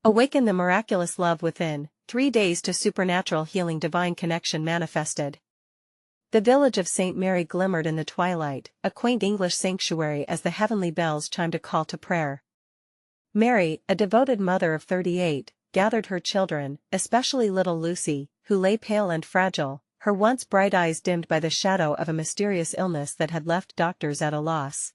Awaken the Miraculous Love Within, 3 Days to Supernatural Healing Divine Connection Manifested. The village of St. Mary glimmered in the twilight, a quaint English sanctuary as the heavenly bells chimed a call to prayer. Mary, a devoted mother of 38, gathered her children, especially little Lucy, who lay pale and fragile, her once bright eyes dimmed by the shadow of a mysterious illness that had left doctors at a loss.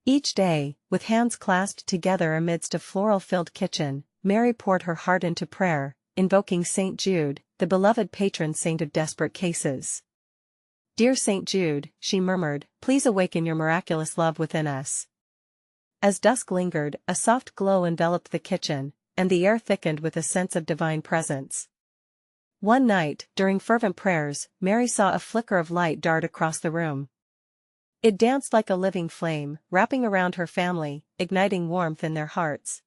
Each day, with hands clasped together amidst a floral-filled kitchen, Mary poured her heart into prayer, invoking St. Jude, the beloved patron saint of desperate cases. "Dear St. Jude," she murmured, "please awaken your miraculous love within us." As dusk lingered, a soft glow enveloped the kitchen, and the air thickened with a sense of divine presence. One night, during fervent prayers, Mary saw a flicker of light dart across the room. It danced like a living flame, wrapping around her family, igniting warmth in their hearts.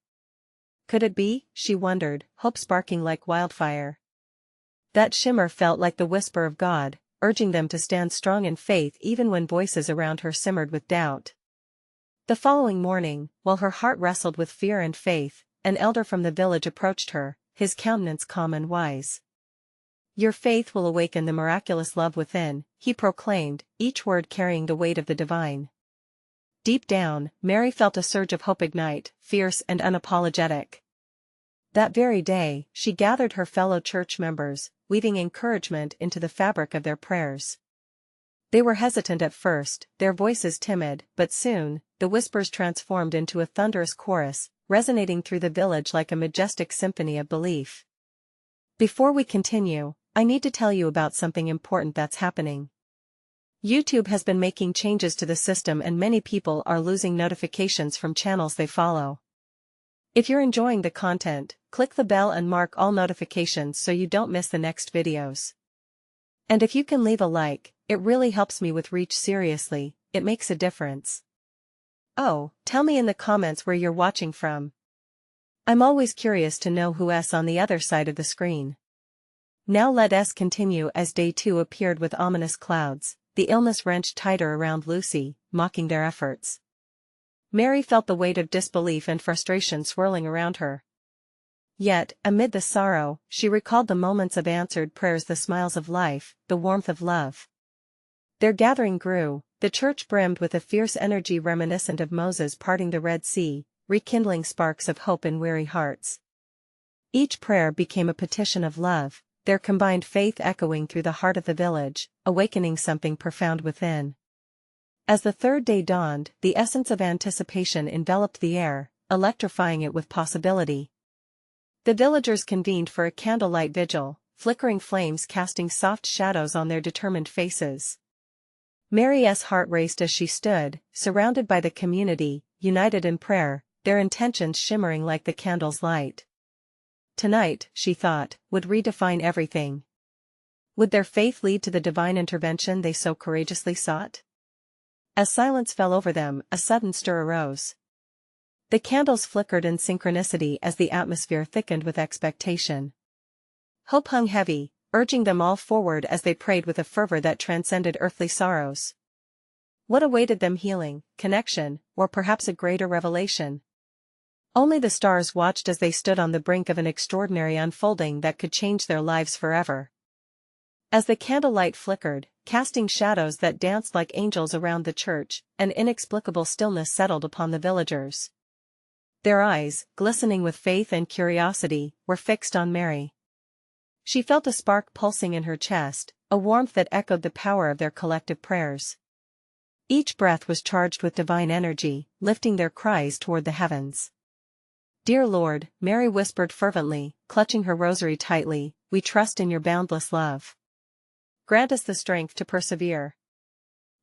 Could it be, she wondered, hope sparking like wildfire? That shimmer felt like the whisper of God, urging them to stand strong in faith even when voices around her simmered with doubt. The following morning, while her heart wrestled with fear and faith, an elder from the village approached her, his countenance calm and wise. "Your faith will awaken the miraculous love within," he proclaimed, each word carrying the weight of the divine. Deep down, Mary felt a surge of hope ignite, fierce and unapologetic. That very day, she gathered her fellow church members, weaving encouragement into the fabric of their prayers. They were hesitant at first, their voices timid, but soon, the whispers transformed into a thunderous chorus, resonating through the village like a majestic symphony of belief. Before we continue, I need to tell you about something important that's happening. YouTube has been making changes to the system and many people are losing notifications from channels they follow. If you're enjoying the content, click the bell and mark all notifications so you don't miss the next videos. And if you can leave a like, it really helps me with reach. Seriously, it makes a difference. Oh, tell me in the comments where you're watching from. I'm always curious to know who's on the other side of the screen. Now let us continue as day 2 appeared with ominous clouds, the illness wrenched tighter around Lucy, mocking their efforts. Mary felt the weight of disbelief and frustration swirling around her. Yet, amid the sorrow, she recalled the moments of answered prayers, the smiles of life, the warmth of love. Their gathering grew, the church brimmed with a fierce energy reminiscent of Moses parting the Red Sea, rekindling sparks of hope in weary hearts. Each prayer became a petition of love, their combined faith echoing through the heart of the village, awakening something profound within. As the third day dawned, the essence of anticipation enveloped the air, electrifying it with possibility. The villagers convened for a candlelight vigil, flickering flames casting soft shadows on their determined faces. Mary's heart raced as she stood, surrounded by the community, united in prayer, their intentions shimmering like the candle's light. Tonight, she thought, would redefine everything. Would their faith lead to the divine intervention they so courageously sought? As silence fell over them, a sudden stir arose. The candles flickered in synchronicity as the atmosphere thickened with expectation. Hope hung heavy, urging them all forward as they prayed with a fervor that transcended earthly sorrows. What awaited them? Healing, connection, or perhaps a greater revelation? Only the stars watched as they stood on the brink of an extraordinary unfolding that could change their lives forever. As the candlelight flickered, casting shadows that danced like angels around the church, an inexplicable stillness settled upon the villagers. Their eyes, glistening with faith and curiosity, were fixed on Mary. She felt a spark pulsing in her chest, a warmth that echoed the power of their collective prayers. Each breath was charged with divine energy, lifting their cries toward the heavens. "Dear Lord," Mary whispered fervently, clutching her rosary tightly, "we trust in your boundless love. Grant us the strength to persevere."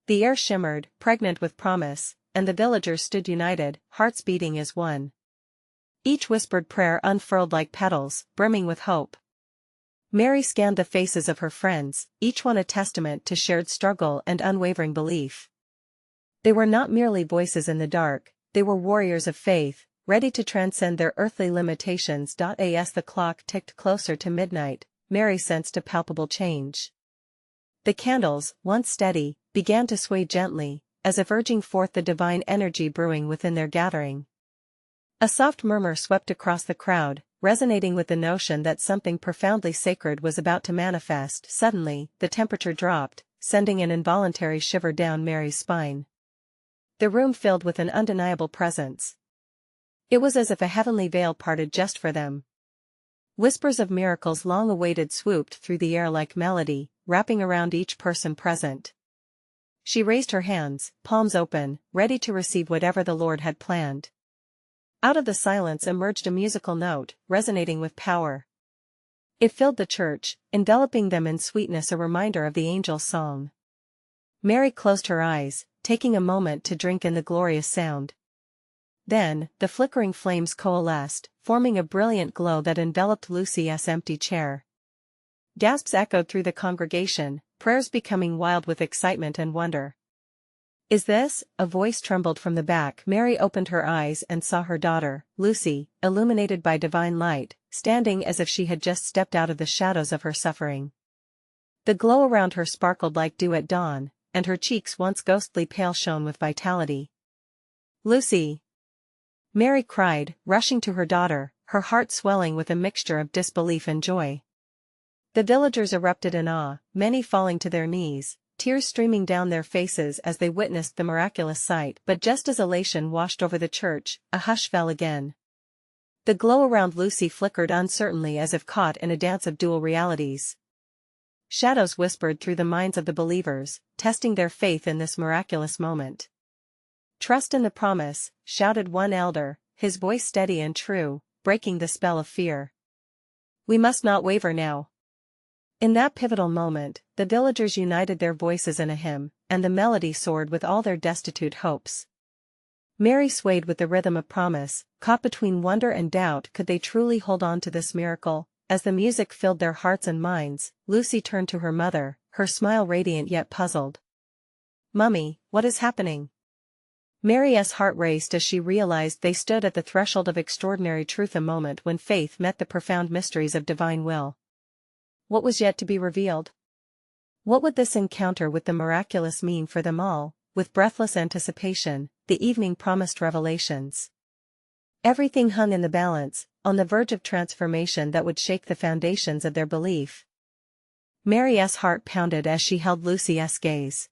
The air shimmered, pregnant with promise, and the villagers stood united, hearts beating as one. Each whispered prayer unfurled like petals, brimming with hope. Mary scanned the faces of her friends, each one a testament to shared struggle and unwavering belief. They were not merely voices in the dark, they were warriors of faith, ready to transcend their earthly limitations. As the clock ticked closer to midnight, Mary sensed a palpable change. The candles, once steady, began to sway gently, as if urging forth the divine energy brewing within their gathering. A soft murmur swept across the crowd, resonating with the notion that something profoundly sacred was about to manifest. Suddenly, the temperature dropped, sending an involuntary shiver down Mary's spine. The room filled with an undeniable presence. It was as if a heavenly veil parted just for them. Whispers of miracles long awaited swooped through the air like melody, wrapping around each person present. She raised her hands, palms open, ready to receive whatever the Lord had planned. Out of the silence emerged a musical note, resonating with power. It filled the church, enveloping them in sweetness, a reminder of the angel's song. Mary closed her eyes, taking a moment to drink in the glorious sound. Then, the flickering flames coalesced, forming a brilliant glow that enveloped Lucy's empty chair. Gasps echoed through the congregation, prayers becoming wild with excitement and wonder. "Is this?" a voice trembled from the back. Mary opened her eyes and saw her daughter, Lucy, illuminated by divine light, standing as if she had just stepped out of the shadows of her suffering. The glow around her sparkled like dew at dawn, and her cheeks, once ghostly pale, shone with vitality. "Lucy!" Mary cried, rushing to her daughter, her heart swelling with a mixture of disbelief and joy. The villagers erupted in awe, many falling to their knees, tears streaming down their faces as they witnessed the miraculous sight. But just as elation washed over the church, a hush fell again. The glow around Lucy flickered uncertainly as if caught in a dance of dual realities. Shadows whispered through the minds of the believers, testing their faith in this miraculous moment. "Trust in the promise," shouted one elder, his voice steady and true, breaking the spell of fear. "We must not waver now." In that pivotal moment, the villagers united their voices in a hymn, and the melody soared with all their destitute hopes. Mary swayed with the rhythm of promise, caught between wonder and doubt. Could they truly hold on to this miracle? As the music filled their hearts and minds, Lucy turned to her mother, her smile radiant yet puzzled. "Mummy, what is happening?" Mary's heart raced as she realized they stood at the threshold of extraordinary truth, a moment when faith met the profound mysteries of divine will. What was yet to be revealed? What would this encounter with the miraculous mean for them all? With breathless anticipation, the evening promised revelations. Everything hung in the balance, on the verge of transformation that would shake the foundations of their belief. Mary's heart pounded as she held Lucy's gaze.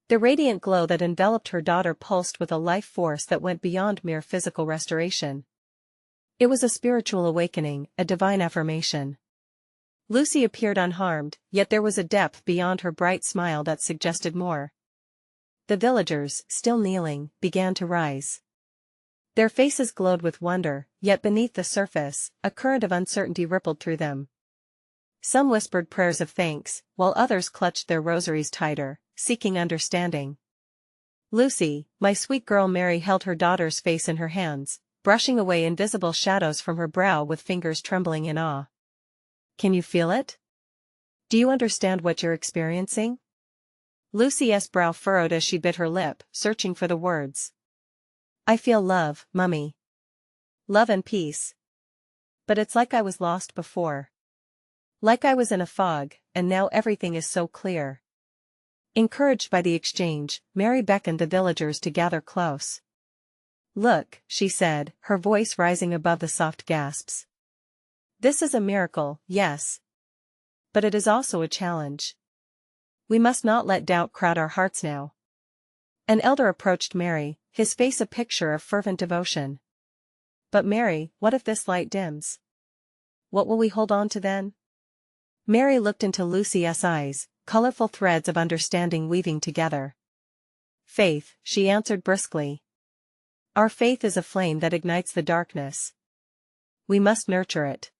The radiant glow that enveloped her daughter pulsed with a life force that went beyond mere physical restoration. It was a spiritual awakening, a divine affirmation. Lucy appeared unharmed, yet there was a depth beyond her bright smile that suggested more. The villagers, still kneeling, began to rise. Their faces glowed with wonder, yet beneath the surface, a current of uncertainty rippled through them. Some whispered prayers of thanks, while others clutched their rosaries tighter, seeking understanding. "Lucy, my sweet girl," Mary held her daughter's face in her hands, brushing away invisible shadows from her brow with fingers trembling in awe. "Can you feel it? Do you understand what you're experiencing?" Lucy's brow furrowed as she bit her lip, searching for the words. "I feel love, Mummy. Love and peace. But it's like I was lost before. Like I was in a fog, and now everything is so clear." Encouraged by the exchange, Mary beckoned the villagers to gather close. "Look," she said, her voice rising above the soft gasps. "This is a miracle, yes. But it is also a challenge. We must not let doubt crowd our hearts now." An elder approached Mary, his face a picture of fervent devotion. "But Mary, what if this light dims? What will we hold on to then?" Mary looked into Lucy's eyes, colorful threads of understanding weaving together. "Faith," she answered briskly. "Our faith is a flame that ignites the darkness. We must nurture it."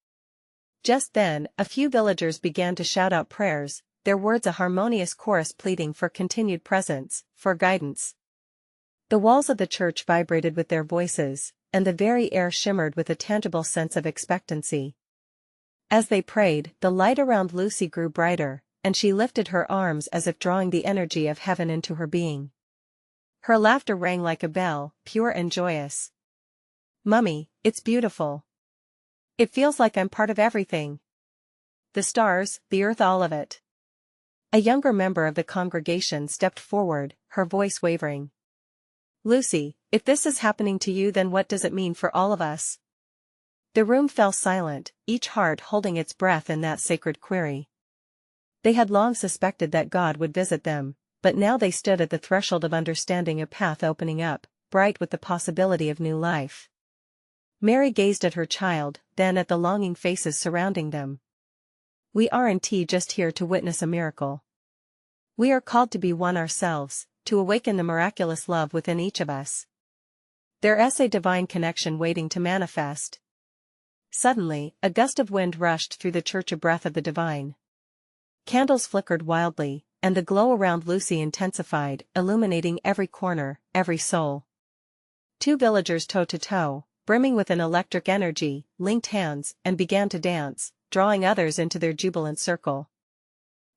Just then, a few villagers began to shout out prayers, their words a harmonious chorus pleading for continued presence, for guidance. The walls of the church vibrated with their voices, and the very air shimmered with a tangible sense of expectancy. As they prayed, the light around Lucy grew brighter, and she lifted her arms as if drawing the energy of heaven into her being. Her laughter rang like a bell, pure and joyous. "Mummy, it's beautiful. It feels like I'm part of everything. The stars, the earth, all of it." A younger member of the congregation stepped forward, her voice wavering. "Lucy, if this is happening to you, then what does it mean for all of us? The room fell silent, each heart holding its breath in that sacred query. They had long suspected that God would visit them, but now they stood at the threshold of understanding, a path opening up, bright with the possibility of new life. Mary gazed at her child, then at the longing faces surrounding them. We aren't just here to witness a miracle. We are called to be one ourselves, to awaken the miraculous love within each of us. There's a divine connection waiting to manifest. Suddenly, a gust of wind rushed through the church, a breath of the divine. Candles flickered wildly, and the glow around Lucy intensified, illuminating every corner, every soul. Two villagers toe to toe, brimming with an electric energy, linked hands and began to dance, drawing others into their jubilant circle.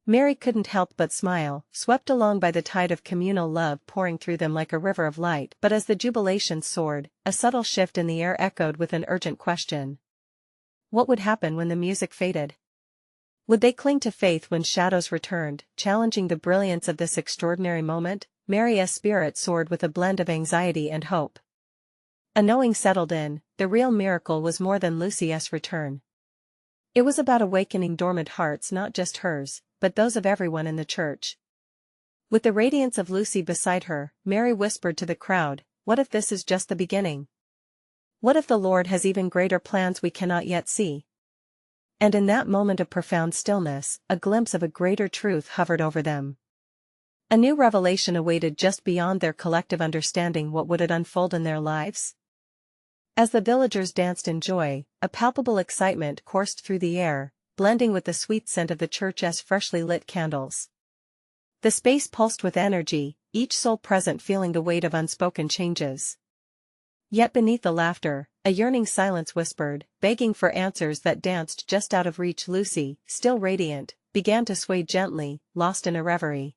Mary couldn't help but smile, swept along by the tide of communal love pouring through them like a river of light. But as the jubilation soared, a subtle shift in the air echoed with an urgent question. What would happen when the music faded? Would they cling to faith when shadows returned, challenging the brilliance of this extraordinary moment? Mary's spirit soared with a blend of anxiety and hope. A knowing settled in, the real miracle was more than Lucy's return. It was about awakening dormant hearts, not just hers, but those of everyone in the church. With the radiance of Lucy beside her, Mary whispered to the crowd, "What if this is just the beginning? What if the Lord has even greater plans we cannot yet see?" And in that moment of profound stillness, a glimpse of a greater truth hovered over them. A new revelation awaited just beyond their collective understanding. What would it unfold in their lives? As the villagers danced in joy, a palpable excitement coursed through the air, blending with the sweet scent of the church's freshly lit candles. The space pulsed with energy, each soul present feeling the weight of unspoken changes. Yet beneath the laughter, a yearning silence whispered, begging for answers that danced just out of reach. Lucy, still radiant, began to sway gently, lost in a reverie.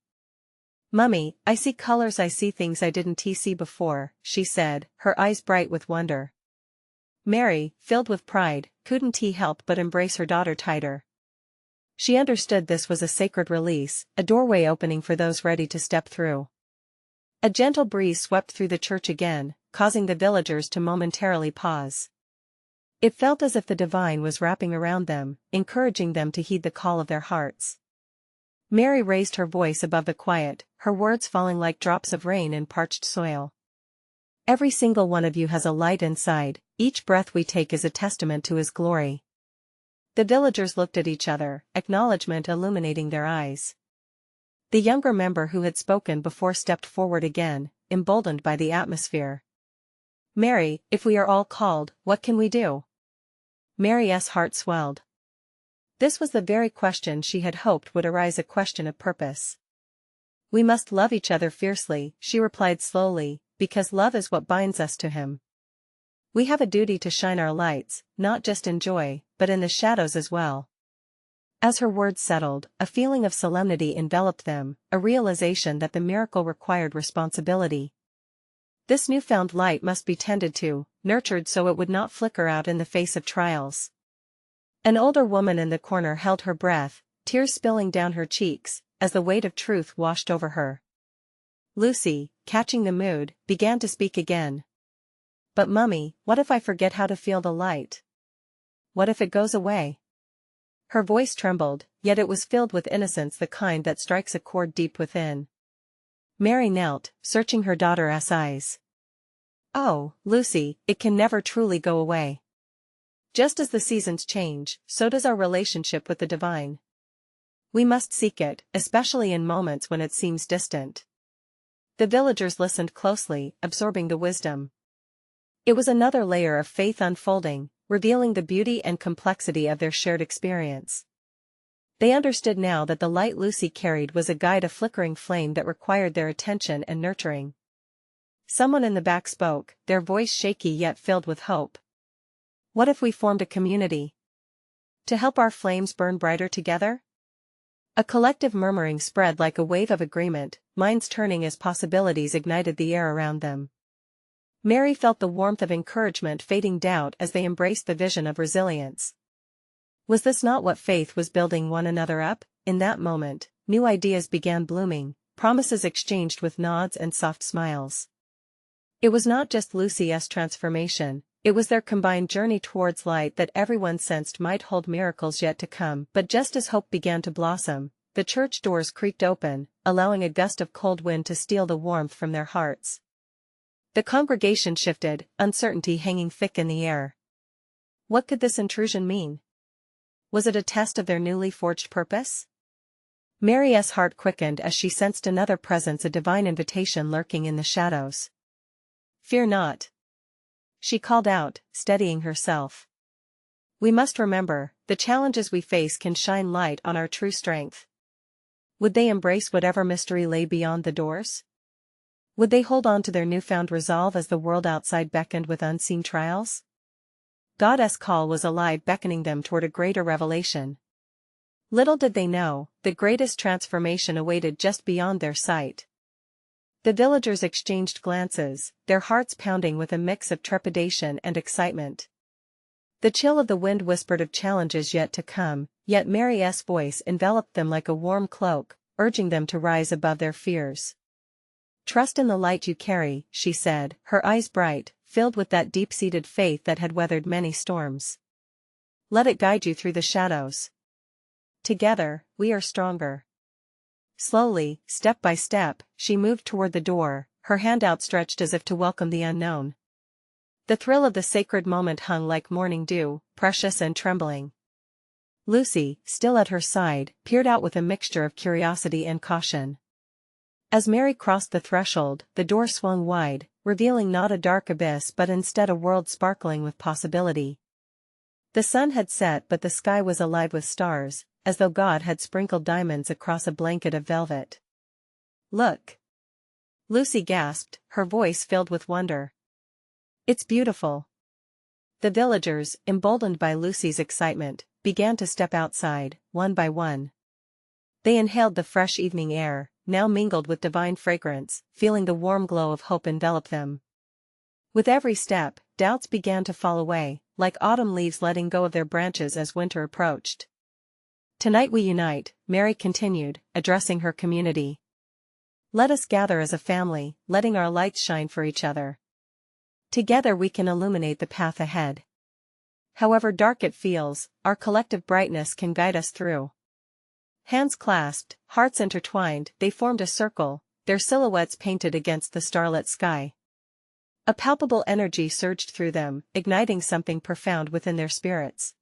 "Mummy, I see colors, I see things I didn't see before," she said, her eyes bright with wonder. Mary, filled with pride, couldn't help but embrace her daughter tighter. She understood this was a sacred release, a doorway opening for those ready to step through. A gentle breeze swept through the church again, causing the villagers to momentarily pause. It felt as if the divine was wrapping around them, encouraging them to heed the call of their hearts. Mary raised her voice above the quiet, her words falling like drops of rain in parched soil. "Every single one of you has a light inside, each breath we take is a testament to His glory." The villagers looked at each other, acknowledgement illuminating their eyes. The younger member who had spoken before stepped forward again, emboldened by the atmosphere. "Mary, if we are all called, what can we do?" Mary's heart swelled. This was the very question she had hoped would arise, a question of purpose. "We must love each other fiercely," she replied slowly, "because love is what binds us to Him. We have a duty to shine our lights, not just in joy, but in the shadows as well." As her words settled, a feeling of solemnity enveloped them, a realization that the miracle required responsibility. This newfound light must be tended to, nurtured so it would not flicker out in the face of trials. An older woman in the corner held her breath, tears spilling down her cheeks, as the weight of truth washed over her. Lucy, catching the mood, began to speak again. "But Mummy, what if I forget how to feel the light? What if it goes away?" Her voice trembled, yet it was filled with innocence, the kind that strikes a chord deep within. Mary knelt, searching her daughter's eyes. "Oh, Lucy, it can never truly go away. Just as the seasons change, so does our relationship with the divine. We must seek it, especially in moments when it seems distant." The villagers listened closely, absorbing the wisdom. It was another layer of faith unfolding, revealing the beauty and complexity of their shared experience. They understood now that the light Lucy carried was a guide, a flickering flame that required their attention and nurturing. Someone in the back spoke, their voice shaky yet filled with hope. "What if we formed a community to help our flames burn brighter together?" A collective murmuring spread like a wave of agreement, minds turning as possibilities ignited the air around them. Mary felt the warmth of encouragement fading doubt as they embraced the vision of resilience. Was this not what faith was building one another up? In that moment, new ideas began blooming, promises exchanged with nods and soft smiles. It was not just Lucy's transformation, it was their combined journey towards light that everyone sensed might hold miracles yet to come. But just as hope began to blossom, the church doors creaked open, allowing a gust of cold wind to steal the warmth from their hearts. The congregation shifted, uncertainty hanging thick in the air. What could this intrusion mean? Was it a test of their newly forged purpose? Mary's heart quickened as she sensed another presence, a divine invitation lurking in the shadows. "Fear not," she called out, steadying herself. "We must remember, the challenges we face can shine light on our true strength." Would they embrace whatever mystery lay beyond the doors? Would they hold on to their newfound resolve as the world outside beckoned with unseen trials? God's call was alive, beckoning them toward a greater revelation. Little did they know, the greatest transformation awaited just beyond their sight. The villagers exchanged glances, their hearts pounding with a mix of trepidation and excitement. The chill of the wind whispered of challenges yet to come, yet Mary's voice enveloped them like a warm cloak, urging them to rise above their fears. "Trust in the light you carry," she said, her eyes bright, filled with that deep-seated faith that had weathered many storms. "Let it guide you through the shadows. Together, we are stronger." Slowly, step by step, she moved toward the door, her hand outstretched as if to welcome the unknown. The thrill of the sacred moment hung like morning dew, precious and trembling. Lucy, still at her side, peered out with a mixture of curiosity and caution. As Mary crossed the threshold, the door swung wide, revealing not a dark abyss but instead a world sparkling with possibility. The sun had set but the sky was alive with stars, as though God had sprinkled diamonds across a blanket of velvet. "Look!" Lucy gasped, her voice filled with wonder. "It's beautiful." The villagers, emboldened by Lucy's excitement, began to step outside, one by one. They inhaled the fresh evening air, now mingled with divine fragrance, feeling the warm glow of hope envelop them. With every step, doubts began to fall away, like autumn leaves letting go of their branches as winter approached. "Tonight we unite," Mary continued, addressing her community. "Let us gather as a family, letting our lights shine for each other. Together we can illuminate the path ahead. However dark it feels, our collective brightness can guide us through." Hands clasped, hearts intertwined, they formed a circle, their silhouettes painted against the starlit sky. A palpable energy surged through them, igniting something profound within their spirits.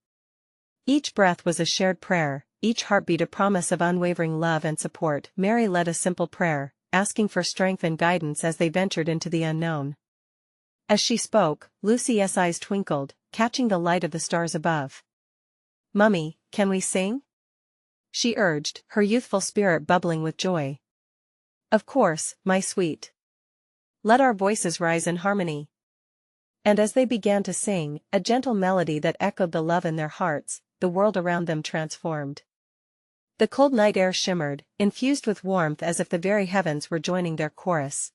Each breath was a shared prayer, each heartbeat a promise of unwavering love and support. Mary led a simple prayer, asking for strength and guidance as they ventured into the unknown. As she spoke, Lucy's eyes twinkled, catching the light of the stars above. "Mummy, can we sing?" she urged, her youthful spirit bubbling with joy. "Of course, my sweet. Let our voices rise in harmony." And as they began to sing, a gentle melody that echoed the love in their hearts, the world around them transformed. The cold night air shimmered, infused with warmth as if the very heavens were joining their chorus.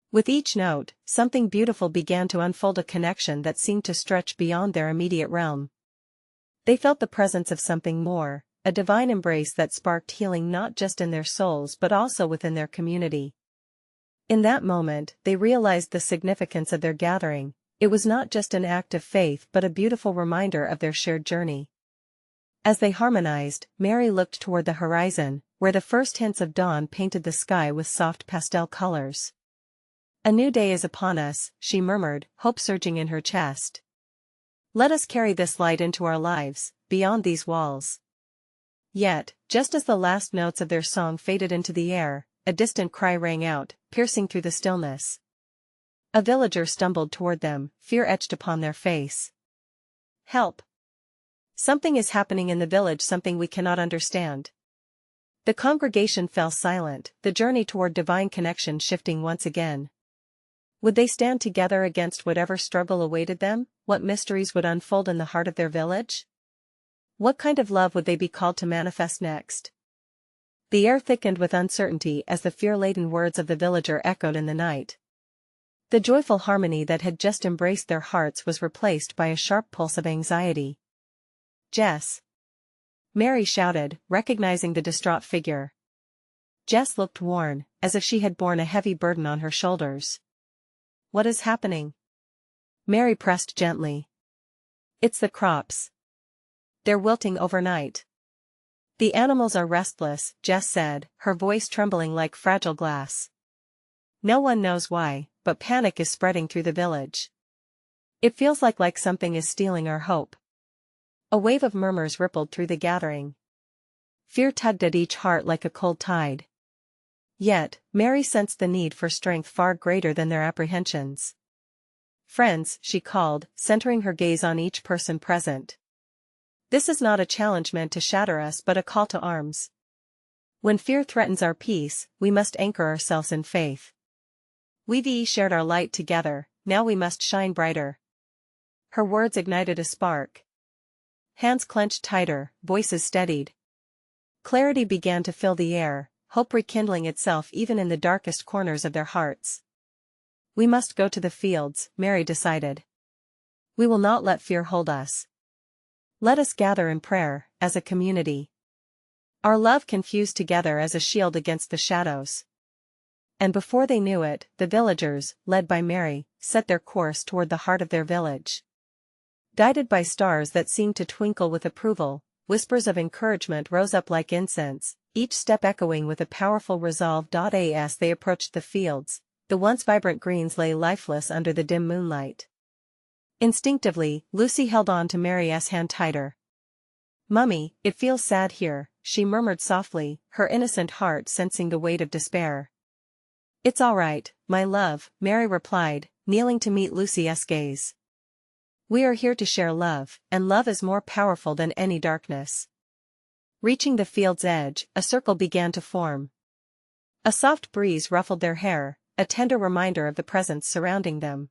With each note, something beautiful began to unfold, a connection that seemed to stretch beyond their immediate realm. They felt the presence of something more, a divine embrace that sparked healing not just in their souls but also within their community. In that moment, they realized the significance of their gathering. It was not just an act of faith but a beautiful reminder of their shared journey. As they harmonized, Mary looked toward the horizon, where the first hints of dawn painted the sky with soft pastel colors. "A new day is upon us," she murmured, hope surging in her chest. "Let us carry this light into our lives, beyond these walls." Yet, just as the last notes of their song faded into the air, a distant cry rang out, piercing through the stillness. A villager stumbled toward them, fear etched upon their face. "Help! Something is happening in the village, something we cannot understand." The congregation fell silent, the journey toward divine connection shifting once again. Would they stand together against whatever struggle awaited them? What mysteries would unfold in the heart of their village? What kind of love would they be called to manifest next? The air thickened with uncertainty as the fear-laden words of the villager echoed in the night. The joyful harmony that had just embraced their hearts was replaced by a sharp pulse of anxiety. "Jess!" Mary shouted, recognizing the distraught figure. Jess looked worn, as if she had borne a heavy burden on her shoulders. What is happening? Mary pressed gently. It's the crops. They're wilting overnight. The animals are restless, Jess said, her voice trembling like fragile glass. No one knows why, but panic is spreading through the village. It feels like something is stealing our hope. A wave of murmurs rippled through the gathering. Fear tugged at each heart like a cold tide. Yet, Mary sensed the need for strength far greater than their apprehensions. Friends, she called, centering her gaze on each person present. This is not a challenge meant to shatter us but a call to arms. When fear threatens our peace, we must anchor ourselves in faith. We've shared our light together, now we must shine brighter. Her words ignited a spark. Hands clenched tighter, voices steadied. Clarity began to fill the air, hope rekindling itself even in the darkest corners of their hearts. We must go to the fields, Mary decided. We will not let fear hold us. Let us gather in prayer, as a community. Our love can fuse together as a shield against the shadows. And before they knew it, the villagers, led by Mary, set their course toward the heart of their village. Guided by stars that seemed to twinkle with approval, whispers of encouragement rose up like incense, each step echoing with a powerful resolve. As they approached the fields, the once vibrant greens lay lifeless under the dim moonlight. Instinctively, Lucy held on to Mary's hand tighter. "Mummy, it feels sad here," she murmured softly, her innocent heart sensing the weight of despair. "It's all right, my love," Mary replied, kneeling to meet Lucy's gaze. "We are here to share love, and love is more powerful than any darkness." Reaching the field's edge, a circle began to form. A soft breeze ruffled their hair, a tender reminder of the presence surrounding them.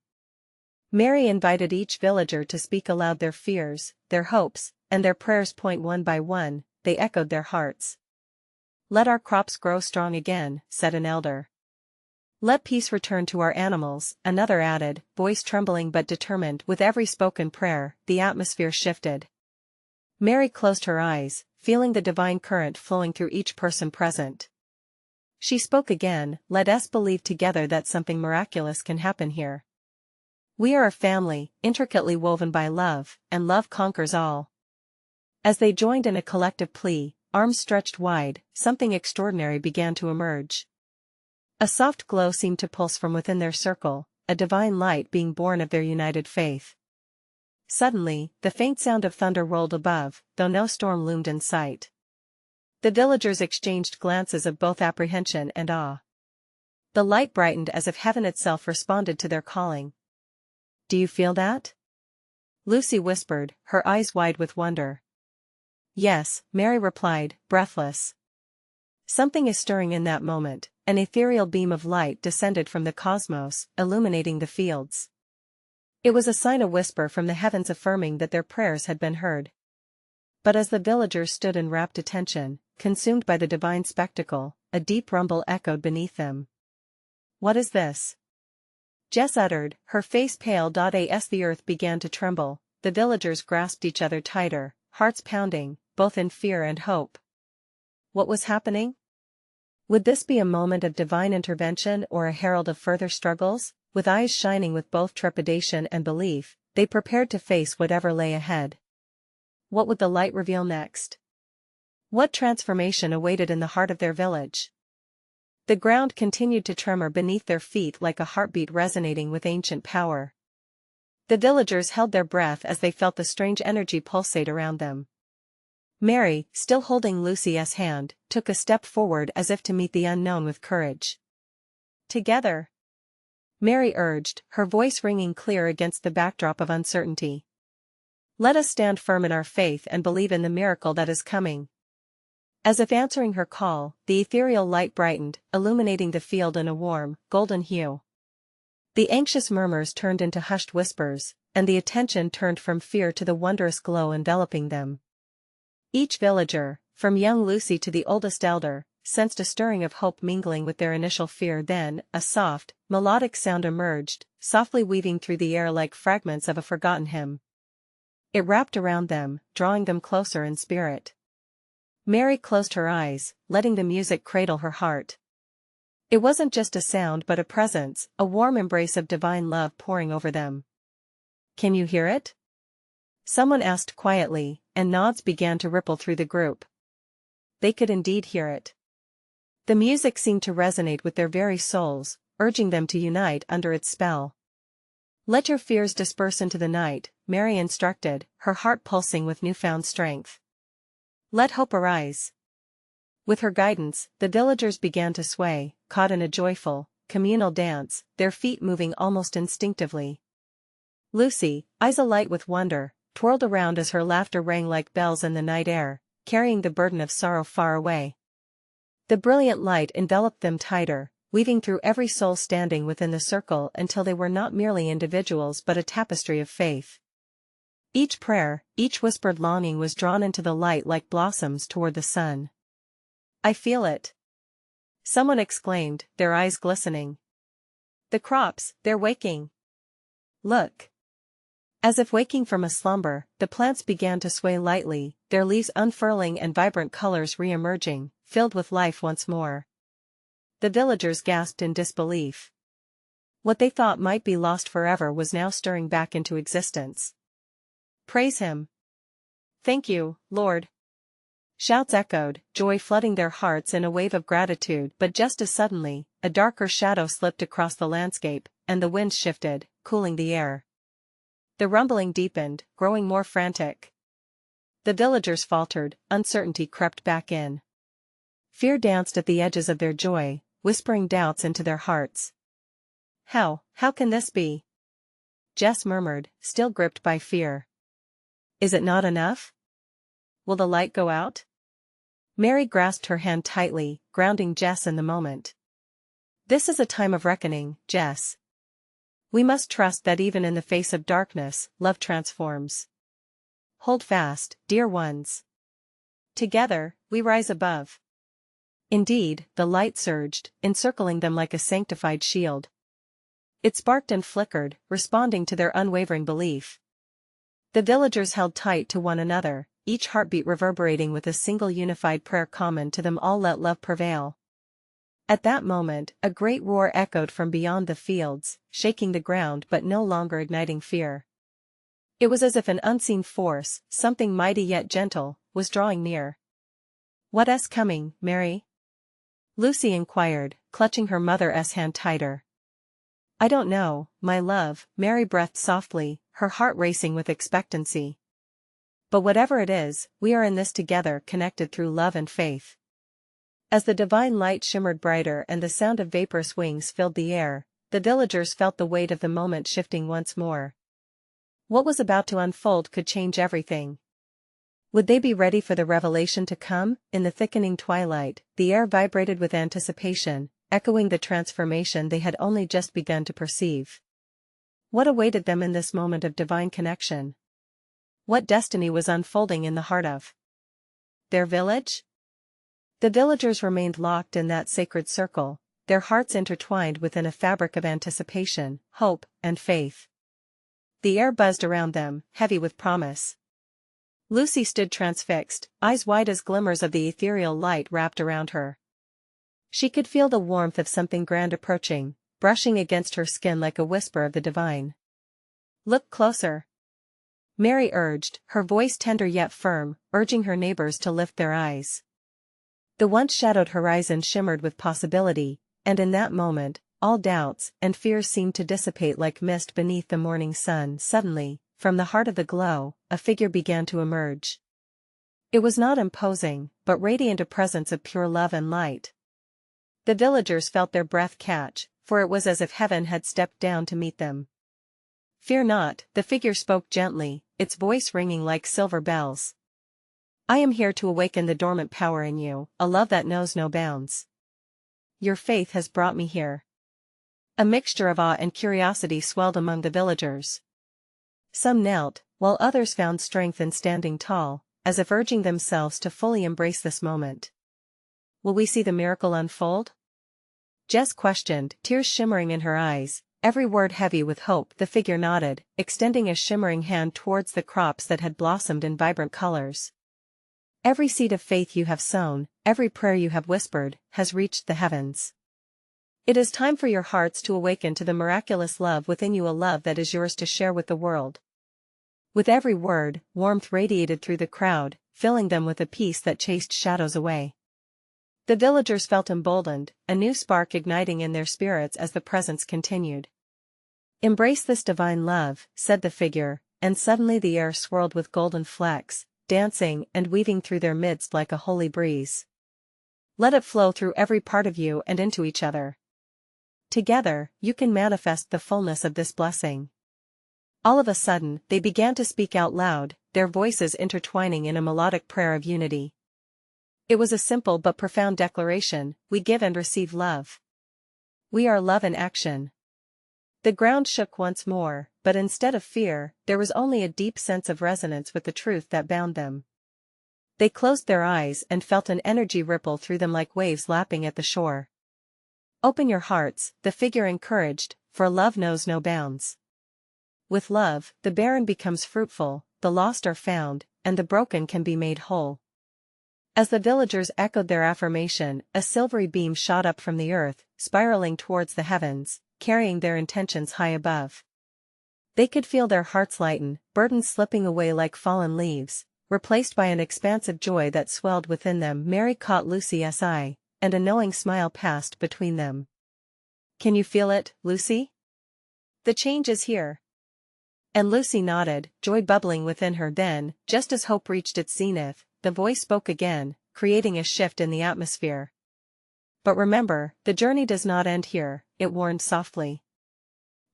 Mary invited each villager to speak aloud their fears, their hopes, and their prayers. One by one, they echoed their hearts. "Let our crops grow strong again," said an elder. "Let peace return to our animals," another added, voice trembling but determined. With every spoken prayer, the atmosphere shifted. Mary closed her eyes, feeling the divine current flowing through each person present. She spoke again, "Let us believe together that something miraculous can happen here. We are a family, intricately woven by love, and love conquers all." As they joined in a collective plea, arms stretched wide, something extraordinary began to emerge. A soft glow seemed to pulse from within their circle, a divine light being born of their united faith. Suddenly, the faint sound of thunder rolled above, though no storm loomed in sight. The villagers exchanged glances of both apprehension and awe. The light brightened as if heaven itself responded to their calling. "Do you feel that?" Lucy whispered, her eyes wide with wonder. "Yes," Mary replied, breathless. Something is stirring in that moment. An ethereal beam of light descended from the cosmos, illuminating the fields. It was a sign, a whisper from the heavens affirming that their prayers had been heard. But as the villagers stood in rapt attention, consumed by the divine spectacle, a deep rumble echoed beneath them. "What is this?" Jess uttered, her face pale. As the earth began to tremble, the villagers grasped each other tighter, hearts pounding, both in fear and hope. What was happening? Would this be a moment of divine intervention or a herald of further struggles? With eyes shining with both trepidation and belief, they prepared to face whatever lay ahead. What would the light reveal next? What transformation awaited in the heart of their village? The ground continued to tremor beneath their feet like a heartbeat resonating with ancient power. The villagers held their breath as they felt the strange energy pulsate around them. Mary, still holding Lucy's hand, took a step forward as if to meet the unknown with courage. "Together," Mary urged, her voice ringing clear against the backdrop of uncertainty. "Let us stand firm in our faith and believe in the miracle that is coming." As if answering her call, the ethereal light brightened, illuminating the field in a warm, golden hue. The anxious murmurs turned into hushed whispers, and the attention turned from fear to the wondrous glow enveloping them. Each villager, from young Lucy to the oldest elder, sensed a stirring of hope mingling with their initial fear. Then, a soft, melodic sound emerged, softly weaving through the air like fragments of a forgotten hymn. It wrapped around them, drawing them closer in spirit. Mary closed her eyes, letting the music cradle her heart. It wasn't just a sound but a presence, a warm embrace of divine love pouring over them. "Can you hear it?" someone asked quietly, and nods began to ripple through the group. They could indeed hear it. The music seemed to resonate with their very souls, urging them to unite under its spell. "Let your fears disperse into the night," Mary instructed, her heart pulsing with newfound strength. "Let hope arise." With her guidance, the villagers began to sway, caught in a joyful, communal dance, their feet moving almost instinctively. Lucy, eyes alight with wonder, twirled around as her laughter rang like bells in the night air, carrying the burden of sorrow far away. The brilliant light enveloped them tighter, weaving through every soul standing within the circle until they were not merely individuals but a tapestry of faith. Each prayer, each whispered longing was drawn into the light like blossoms toward the sun. "I feel it," someone exclaimed, their eyes glistening. "The crops, they're waking. Look." As if waking from a slumber, the plants began to sway lightly, their leaves unfurling and vibrant colors re-emerging, filled with life once more. The villagers gasped in disbelief. What they thought might be lost forever was now stirring back into existence. "Praise Him. Thank you, Lord." Shouts echoed, joy flooding their hearts in a wave of gratitude, but just as suddenly, a darker shadow slipped across the landscape, and the wind shifted, cooling the air. The rumbling deepened, growing more frantic. The villagers faltered, uncertainty crept back in. Fear danced at the edges of their joy, whispering doubts into their hearts. How can this be?" Jess murmured, still gripped by fear. "Is it not enough? Will the light go out?" Mary grasped her hand tightly, grounding Jess in the moment. "This is a time of reckoning, Jess. We must trust that even in the face of darkness, love transforms. Hold fast, dear ones. Together, we rise above." Indeed, the light surged, encircling them like a sanctified shield. It sparked and flickered, responding to their unwavering belief. The villagers held tight to one another, each heartbeat reverberating with a single unified prayer common to them all: "Let love prevail." At that moment, a great roar echoed from beyond the fields, shaking the ground but no longer igniting fear. It was as if an unseen force, something mighty yet gentle, was drawing near. "What's coming, Mary?" Lucy inquired, clutching her mother's hand tighter. "I don't know, my love," Mary breathed softly, her heart racing with expectancy. "But whatever it is, we are in this together, connected through love and faith." As the divine light shimmered brighter and the sound of vaporous wings filled the air, the villagers felt the weight of the moment shifting once more. What was about to unfold could change everything. Would they be ready for the revelation to come? In the thickening twilight, the air vibrated with anticipation, echoing the transformation they had only just begun to perceive. What awaited them in this moment of divine connection? What destiny was unfolding in the heart of their village? The villagers remained locked in that sacred circle, their hearts intertwined within a fabric of anticipation, hope, and faith. The air buzzed around them, heavy with promise. Lucy stood transfixed, eyes wide as glimmers of the ethereal light wrapped around her. She could feel the warmth of something grand approaching, brushing against her skin like a whisper of the divine. "Look closer," Mary urged, her voice tender yet firm, urging her neighbors to lift their eyes. The once shadowed horizon shimmered with possibility, and in that moment, all doubts and fears seemed to dissipate like mist beneath the morning sun. Suddenly, from the heart of the glow, a figure began to emerge. It was not imposing, but radiant, a presence of pure love and light. The villagers felt their breath catch, for it was as if heaven had stepped down to meet them. "Fear not," the figure spoke gently, its voice ringing like silver bells. "I am here to awaken the dormant power in you, a love that knows no bounds. Your faith has brought me here." A mixture of awe and curiosity swelled among the villagers. Some knelt, while others found strength in standing tall, as if urging themselves to fully embrace this moment. "Will we see the miracle unfold?" Jess questioned, tears shimmering in her eyes, every word heavy with hope. The figure nodded, extending a shimmering hand towards the crops that had blossomed in vibrant colors. "Every seed of faith you have sown, every prayer you have whispered, has reached the heavens. It is time for your hearts to awaken to the miraculous love within you, a love that is yours to share with the world. With every word, warmth radiated through the crowd, filling them with a peace that chased shadows away. The villagers felt emboldened, a new spark igniting in their spirits as the presence continued. "Embrace this divine love," said the figure, and suddenly the air swirled with golden flecks, dancing and weaving through their midst like a holy breeze. "Let it flow through every part of you and into each other. Together, you can manifest the fullness of this blessing." All of a sudden, they began to speak out loud, their voices intertwining in a melodic prayer of unity. It was a simple but profound declaration: we give and receive love. We are love in action. The ground shook once more, but instead of fear, there was only a deep sense of resonance with the truth that bound them. They closed their eyes and felt an energy ripple through them like waves lapping at the shore. "Open your hearts," the figure encouraged, "for love knows no bounds. With love, the barren becomes fruitful, the lost are found, and the broken can be made whole." As the villagers echoed their affirmation, a silvery beam shot up from the earth, spiraling towards the heavens, carrying their intentions high above. They could feel their hearts lighten, burdens slipping away like fallen leaves, replaced by an expansive joy that swelled within them. Mary caught Lucy's eye, and a knowing smile passed between them. "Can you feel it, Lucy? The change is here." And Lucy nodded, joy bubbling within her. Then, just as hope reached its zenith, the voice spoke again, creating a shift in the atmosphere. "But remember, the journey does not end here," it warned softly.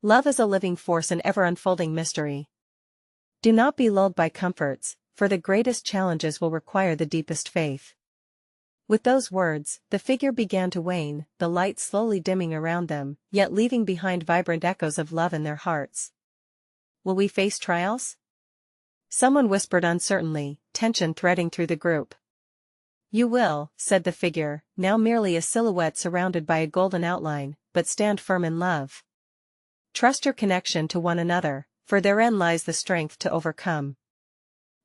"Love is a living force, an ever-unfolding mystery. Do not be lulled by comforts, for the greatest challenges will require the deepest faith." With those words, the figure began to wane, the light slowly dimming around them, yet leaving behind vibrant echoes of love in their hearts. "Will we face trials?" someone whispered uncertainly, tension threading through the group. "You will," said the figure, now merely a silhouette surrounded by a golden outline, "but stand firm in love. Trust your connection to one another, for therein lies the strength to overcome."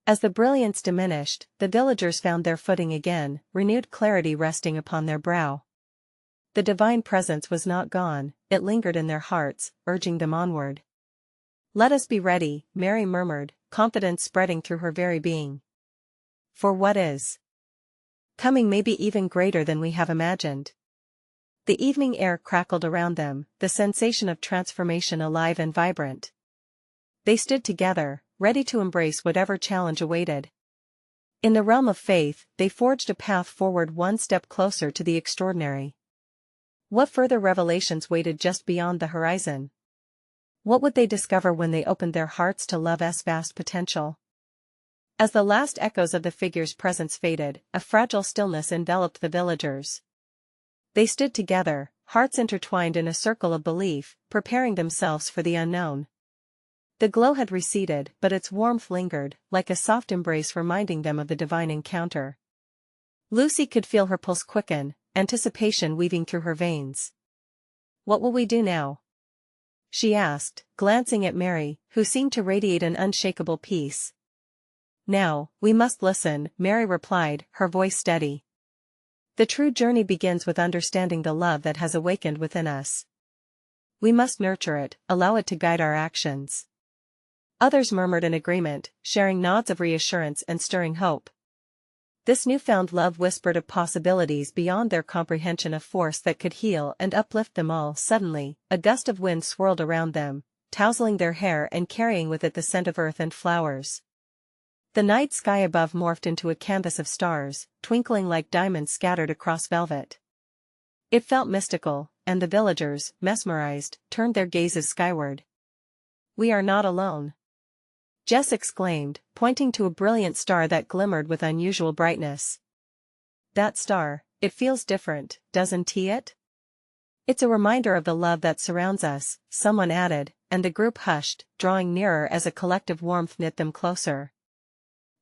As the brilliance diminished, the villagers found their footing again, renewed clarity resting upon their brow. The divine presence was not gone, it lingered in their hearts, urging them onward. "Let us be ready," Mary murmured, confidence spreading through her very being. "For what is coming may be even greater than we have imagined." The evening air crackled around them, the sensation of transformation alive and vibrant. They stood together, ready to embrace whatever challenge awaited. In the realm of faith, they forged a path forward, one step closer to the extraordinary. What further revelations waited just beyond the horizon? What would they discover when they opened their hearts to love's vast potential? As the last echoes of the figure's presence faded, a fragile stillness enveloped the villagers. They stood together, hearts intertwined in a circle of belief, preparing themselves for the unknown. The glow had receded, but its warmth lingered, like a soft embrace reminding them of the divine encounter. Lucy could feel her pulse quicken, anticipation weaving through her veins. "What will we do now?" she asked, glancing at Mary, who seemed to radiate an unshakable peace. "Now, we must listen," Mary replied, her voice steady. "The true journey begins with understanding the love that has awakened within us. We must nurture it, allow it to guide our actions." Others murmured in agreement, sharing nods of reassurance and stirring hope. This newfound love whispered of possibilities beyond their comprehension, a force that could heal and uplift them all. Suddenly, a gust of wind swirled around them, tousling their hair and carrying with it the scent of earth and flowers. The night sky above morphed into a canvas of stars, twinkling like diamonds scattered across velvet. It felt mystical, and the villagers, mesmerized, turned their gazes skyward. "We are not alone," Jess exclaimed, pointing to a brilliant star that glimmered with unusual brightness. "That star, it feels different, doesn't it?" "It's a reminder of the love that surrounds us," someone added, and the group hushed, drawing nearer as a collective warmth knit them closer.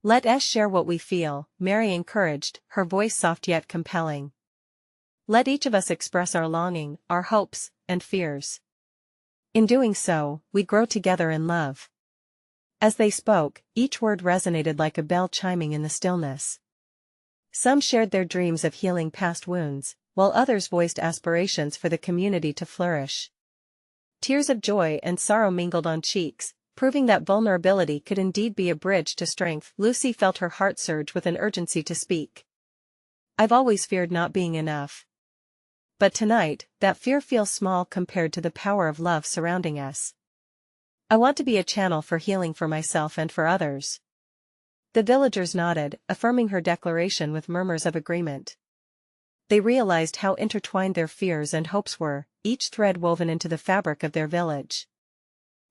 "Let us share what we feel," Mary encouraged, her voice soft yet compelling. "Let each of us express our longing, our hopes, and fears. In doing so, we grow together in love." As they spoke, each word resonated like a bell chiming in the stillness. Some shared their dreams of healing past wounds, while others voiced aspirations for the community to flourish. Tears of joy and sorrow mingled on cheeks, proving that vulnerability could indeed be a bridge to strength. Lucy felt her heart surge with an urgency to speak. "I've always feared not being enough. But tonight, that fear feels small compared to the power of love surrounding us. I want to be a channel for healing for myself and for others." The villagers nodded, affirming her declaration with murmurs of agreement. They realized how intertwined their fears and hopes were, each thread woven into the fabric of their village.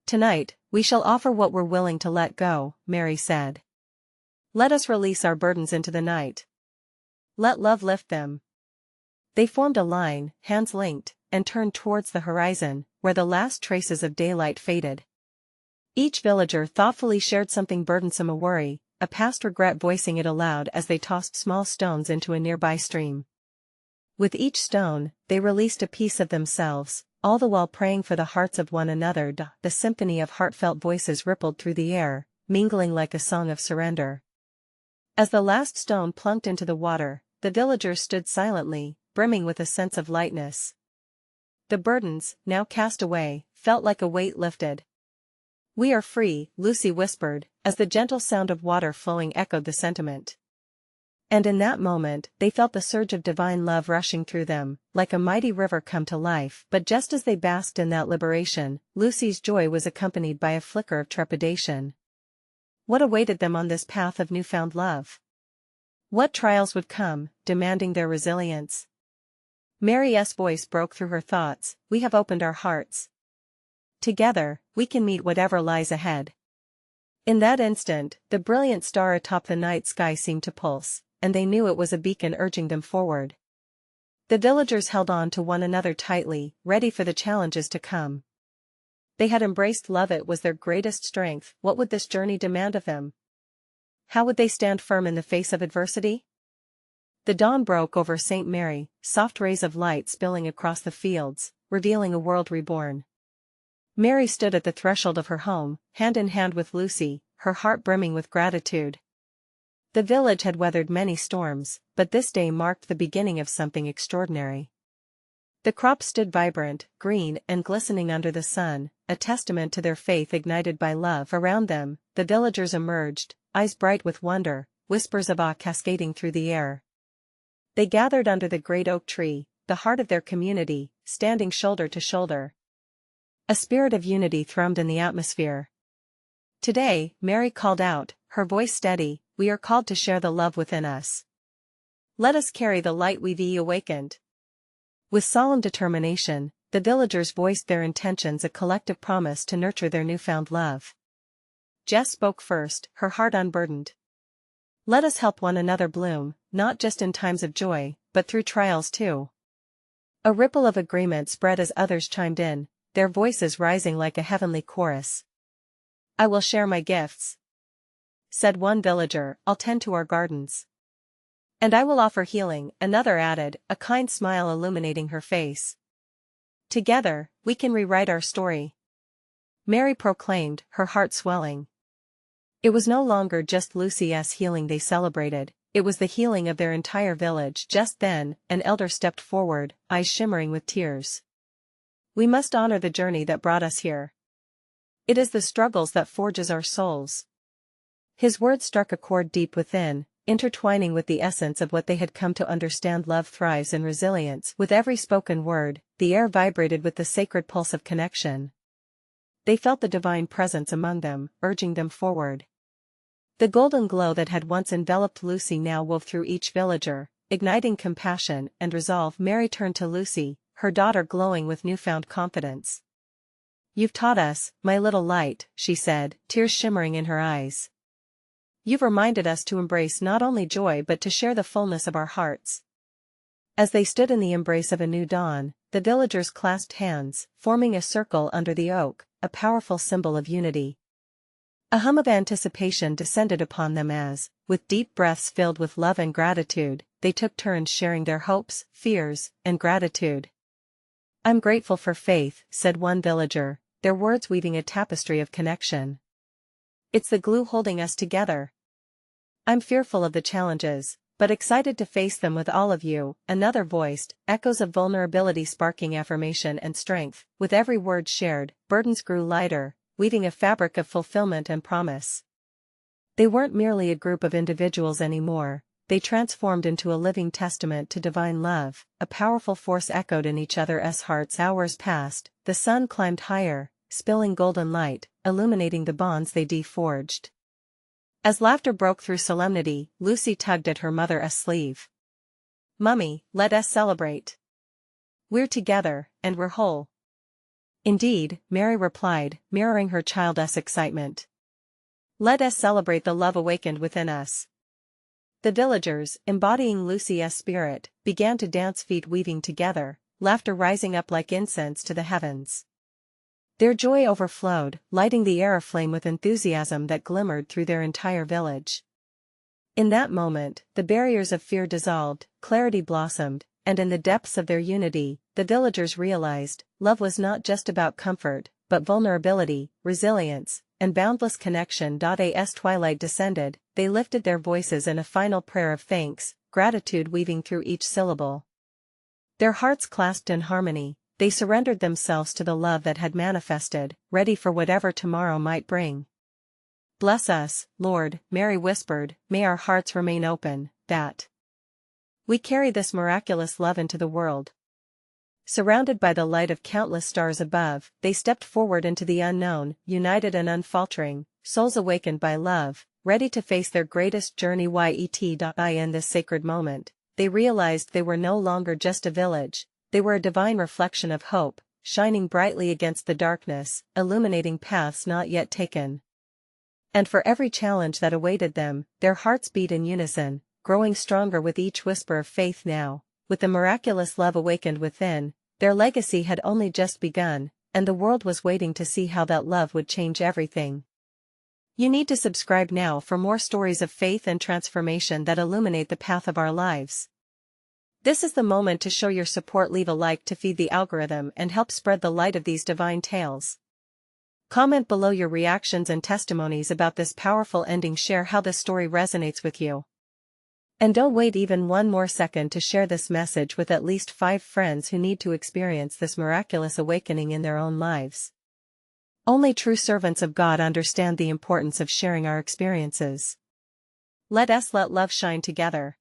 "Tonight, we shall offer what we're willing to let go," Mary said. "Let us release our burdens into the night. Let love lift them." They formed a line, hands linked, and turned towards the horizon, where the last traces of daylight faded. Each villager thoughtfully shared something burdensome, a worry, a past regret, voicing it aloud as they tossed small stones into a nearby stream. With each stone, they released a piece of themselves, all the while praying for the hearts of one another. The symphony of heartfelt voices rippled through the air, mingling like a song of surrender. As the last stone plunked into the water, the villagers stood silently, brimming with a sense of lightness. The burdens, now cast away, felt like a weight lifted. "We are free," Lucy whispered, as the gentle sound of water flowing echoed the sentiment. And in that moment, they felt the surge of divine love rushing through them, like a mighty river come to life. But just as they basked in that liberation, Lucy's joy was accompanied by a flicker of trepidation. What awaited them on this path of newfound love? What trials would come, demanding their resilience? Mary's voice broke through her thoughts. "We have opened our hearts. Together, we can meet whatever lies ahead." In that instant, the brilliant star atop the night sky seemed to pulse, and they knew it was a beacon urging them forward. The villagers held on to one another tightly, ready for the challenges to come. They had embraced love. It was their greatest strength. What would this journey demand of them? How would they stand firm in the face of adversity? The dawn broke over St. Mary, soft rays of light spilling across the fields, revealing a world reborn. Mary stood at the threshold of her home, hand in hand with Lucy, her heart brimming with gratitude. The village had weathered many storms, but this day marked the beginning of something extraordinary. The crops stood vibrant, green and glistening under the sun, a testament to their faith ignited by love. Around them, the villagers emerged, eyes bright with wonder, whispers of awe cascading through the air. They gathered under the great oak tree, the heart of their community, standing shoulder to shoulder. A spirit of unity thrummed in the atmosphere. "Today," Mary called out, her voice steady, "we are called to share the love within us. Let us carry the light we've awakened." With solemn determination, the villagers voiced their intentions, a collective promise to nurture their newfound love. Jess spoke first, her heart unburdened. "Let us help one another bloom, not just in times of joy, but through trials too." A ripple of agreement spread as others chimed in, their voices rising like a heavenly chorus. "I will share my gifts," said one villager. "I'll tend to our gardens." "And I will offer healing," another added, a kind smile illuminating her face. "Together, we can rewrite our story," Mary proclaimed, her heart swelling. It was no longer just Lucy's healing they celebrated, it was the healing of their entire village. Just then, an elder stepped forward, eyes shimmering with tears. "We must honor the journey that brought us here. It is the struggles that forges our souls." His words struck a chord deep within, intertwining with the essence of what they had come to understand. Love thrives in resilience. With every spoken word, the air vibrated with the sacred pulse of connection. They felt the divine presence among them, urging them forward. The golden glow that had once enveloped Lucy now wove through each villager, igniting compassion and resolve. Mary turned to Lucy, her daughter glowing with newfound confidence. "You've taught us, my little light," she said, tears shimmering in her eyes. "You've reminded us to embrace not only joy but to share the fullness of our hearts." As they stood in the embrace of a new dawn, the villagers clasped hands, forming a circle under the oak, a powerful symbol of unity. A hum of anticipation descended upon them as, with deep breaths filled with love and gratitude, they took turns sharing their hopes, fears, and gratitude. "I'm grateful for faith," said one villager, their words weaving a tapestry of connection. "It's the glue holding us together. I'm fearful of the challenges, but excited to face them with all of you, another voiced, echoes of vulnerability sparking affirmation and strength. With every word shared, burdens grew lighter, weaving a fabric of fulfillment and promise. They weren't merely a group of individuals anymore, they transformed into a living testament to divine love. A powerful force echoed in each other's hearts. Hours passed, the sun climbed higher, spilling golden light, illuminating the bonds they forged. As laughter broke through solemnity, Lucy tugged at her mother's sleeve. "Mummy, let us celebrate. We're together, and we're whole." "Indeed," Mary replied, mirroring her child's excitement. "Let us celebrate the love awakened within us." The villagers, embodying Lucy's spirit, began to dance, feet weaving together, laughter rising up like incense to the heavens. Their joy overflowed, lighting the air aflame with enthusiasm that glimmered through their entire village. In that moment, the barriers of fear dissolved, clarity blossomed, and in the depths of their unity, the villagers realized, love was not just about comfort, but vulnerability, resilience, and boundless connection. As twilight descended, they lifted their voices in a final prayer of thanks, gratitude weaving through each syllable. Their hearts clasped in harmony, they surrendered themselves to the love that had manifested, ready for whatever tomorrow might bring. "Bless us, Lord," Mary whispered, "may our hearts remain open, that we carry this miraculous love into the world." Surrounded by the light of countless stars above, they stepped forward into the unknown, united and unfaltering, souls awakened by love, ready to face their greatest journey. In this sacred moment, they realized they were no longer just a village, they were a divine reflection of hope, shining brightly against the darkness, illuminating paths not yet taken. And for every challenge that awaited them, their hearts beat in unison, growing stronger with each whisper of faith. Now, with the miraculous love awakened within, their legacy had only just begun, and the world was waiting to see how that love would change everything. You need to subscribe now for more stories of faith and transformation that illuminate the path of our lives. This is the moment to show your support. Leave a like to feed the algorithm and help spread the light of these divine tales. Comment below your reactions and testimonies about this powerful ending. Share how this story resonates with you. And don't wait even one more second to share this message with at least 5 friends who need to experience this miraculous awakening in their own lives. Only true servants of God understand the importance of sharing our experiences. Let us let love shine together.